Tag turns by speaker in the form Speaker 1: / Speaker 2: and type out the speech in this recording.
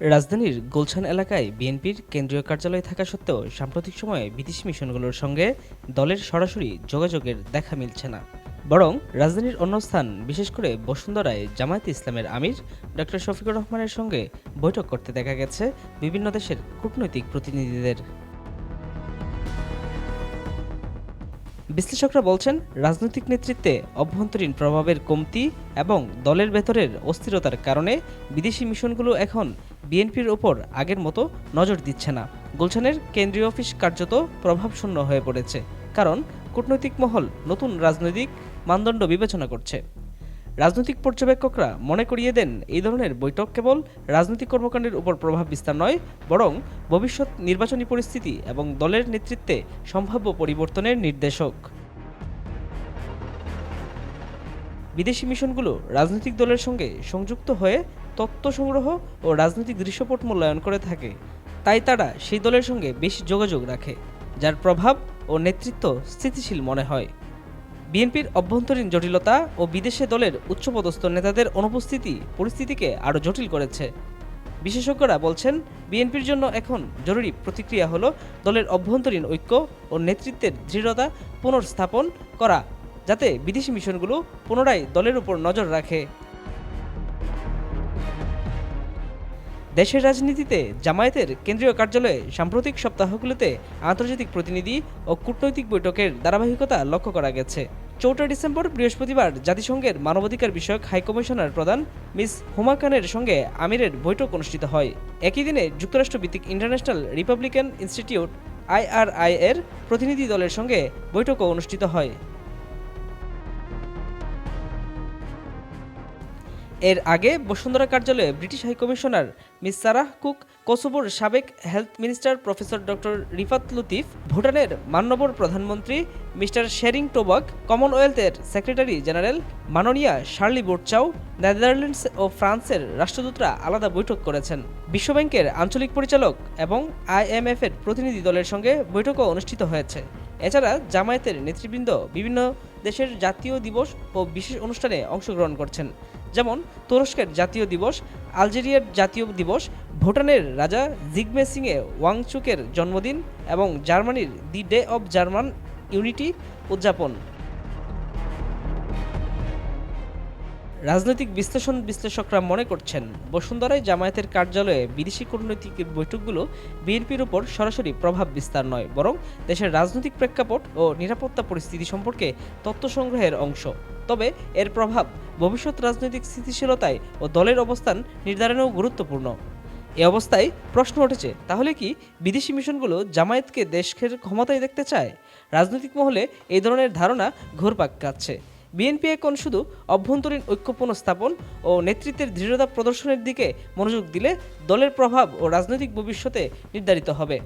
Speaker 1: রাজধানীর গুলশান এলাকায় বিএনপির কেন্দ্রীয় কার্যালয় থাকা সত্ত্বেও সাম্প্রতিক সময়ে বিদেশি মিশনগুলোর সঙ্গে দলের সরাসরি যোগাযোগের দেখা মিলছে না। বরং রাজধানীর অন্য স্থান, বিশেষ করে বসুন্ধরায় জামায়াতে ইসলামের আমির ডক্টর শফিকুর রহমানের সঙ্গে বৈঠক করতে দেখা গেছে বিভিন্ন দেশের কূটনৈতিক প্রতিনিধিদের। বিশ্লেষকরা বলছেন, রাজনৈতিক নেতৃত্বে অভ্যন্তরীণ প্রভাবের কমতি এবং দলের ভেতরের অস্থিরতার কারণে বিদেশি মিশনগুলো এখন বিএনপির ওপর আগের মতো নজর দিচ্ছে না। গুলশানের কেন্দ্রীয় অফিস কার্যত প্রভাবশূন্য হয়ে পড়েছে, কারণ কূটনৈতিক মহল নতুন রাজনৈতিক মানদণ্ড বিবেচনা করছে। রাজনৈতিক পর্যবেক্ষকরা মনে করিয়ে দেন, এই ধরনের বৈঠক কেবল রাজনৈতিক কর্মকাণ্ডের উপর প্রভাব বিস্তার নয়, বরং ভবিষ্যৎ নির্বাচনী পরিস্থিতি এবং দলের নেতৃত্বে সম্ভাব্য পরিবর্তনের নির্দেশক। বিদেশি মিশনগুলো রাজনৈতিক দলের সঙ্গে সংযুক্ত হয়ে তথ্য সংগ্রহ ও রাজনৈতিক দৃশ্যপট মূল্যায়ন করে থাকে। তাই তারা সেই দলের সঙ্গে বেশি যোগাযোগ রাখে, যার প্রভাব ও নেতৃত্ব স্থিতিশীল মনে হয়। বিএনপির অভ্যন্তরীণ জটিলতা ও বিদেশে দলের উচ্চপদস্থ নেতাদের অনুপস্থিতি পরিস্থিতিকে আরও জটিল করেছে। বিশেষজ্ঞরা বলছেন, বিএনপির জন্য এখন জরুরি প্রতিক্রিয়া হলো দলের অভ্যন্তরীণ ঐক্য ও নেতৃত্বের দৃঢ়তা পুনর্স্থাপন করা, যাতে বিদেশি মিশনগুলো পুনরায় দলের উপর নজর রাখে। দেশের রাজনীতিতে জামায়াতের কেন্দ্রীয় কার্যালয়ে সাম্প্রতিক সপ্তাহগুলোতে আন্তর্জাতিক প্রতিনিধি ও কূটনৈতিক বৈঠকের ধারাবাহিকতা লক্ষ্য করা গেছে। ৪ ডিসেম্বর বৃহস্পতিবার জাতিসংঘের মানবাধিকার বিষয়ক হাইকমিশনার প্রধান মিস হুমা খানের সঙ্গে আমিরের বৈঠক অনুষ্ঠিত হয়। একই দিনে যুক্তরাষ্ট্রভিত্তিক ইন্টারন্যাশনাল রিপাবলিকান ইনস্টিটিউট IRI এর প্রতিনিধি দলের সঙ্গে বৈঠকও অনুষ্ঠিত হয়। এর আগে বসুন্ধরা কার্যালয়ে British high commissioner miss Sarah Cook, কোসোভোর সাবেক health minister professor doctor Rifat Latif, ভুটানের মাননীয় প্রধানমন্ত্রী মিস্টার শেরিং টোবাক, কমনওয়েলথের সেক্রেটারি জেনারেল মাননীয়া শার্লি বোর্চাও, নেদারল্যান্ডস ও ফ্রান্সের রাষ্ট্রদূতরা আলাদা বৈঠক করেছেন। বিশ্বব্যাংকের আঞ্চলিক পরিচালক এবং IMF এর প্রতিনিধি দলের সঙ্গে বৈঠকও অনুষ্ঠিত হয়েছে। এছাড়া জামায়াতের নেতৃবৃন্দ বিভিন্ন দেশের জাতীয় দিবস ও বিশেষ অনুষ্ঠানে অংশগ্রহণ করছেন, যেমন তুরস্কের জাতীয় দিবস, আলজেরিয়ার জাতীয় দিবস, ভুটানের রাজা জিগমে সিংয়ে ওয়াংচুকের জন্মদিন এবং জার্মানির the day of German unity উদযাপন। রাজনৈতিক বিশ্লেষকরা মনে করছেন, বসুন্ধরায় জামায়াতের কার্যালয়ে বিদেশি কূটনৈতিক বৈঠকগুলো বিএনপির উপর সরাসরি প্রভাব বিস্তার নয়, বরং দেশের রাজনৈতিক প্রেক্ষাপট ও নিরাপত্তা পরিস্থিতি সম্পর্কে তথ্য সংগ্রহের অংশ। তবে এর প্রভাব ভবিষ্যৎ রাজনৈতিক স্থিতিশীলতায় ও দলের অবস্থান নির্ধারণেও গুরুত্বপূর্ণ। এ অবস্থায় প্রশ্ন উঠেছে, তাহলে কি বিদেশি মিশনগুলো জামায়াতকে দেশের ক্ষমতায় দেখতে চায়? রাজনৈতিক মহলে এই ধরনের ধারণা ঘুরপাক খাচ্ছে। বিএনপি এখন শুধু অভ্যন্তরীণ ঐক্য পুনঃস্থাপন ও নেতৃত্বের দৃঢ়তা প্রদর্শনের দিকে মনোযোগ দিলে দলের প্রভাব ও রাজনৈতিক ভবিষ্যতে নির্ধারিত হবে।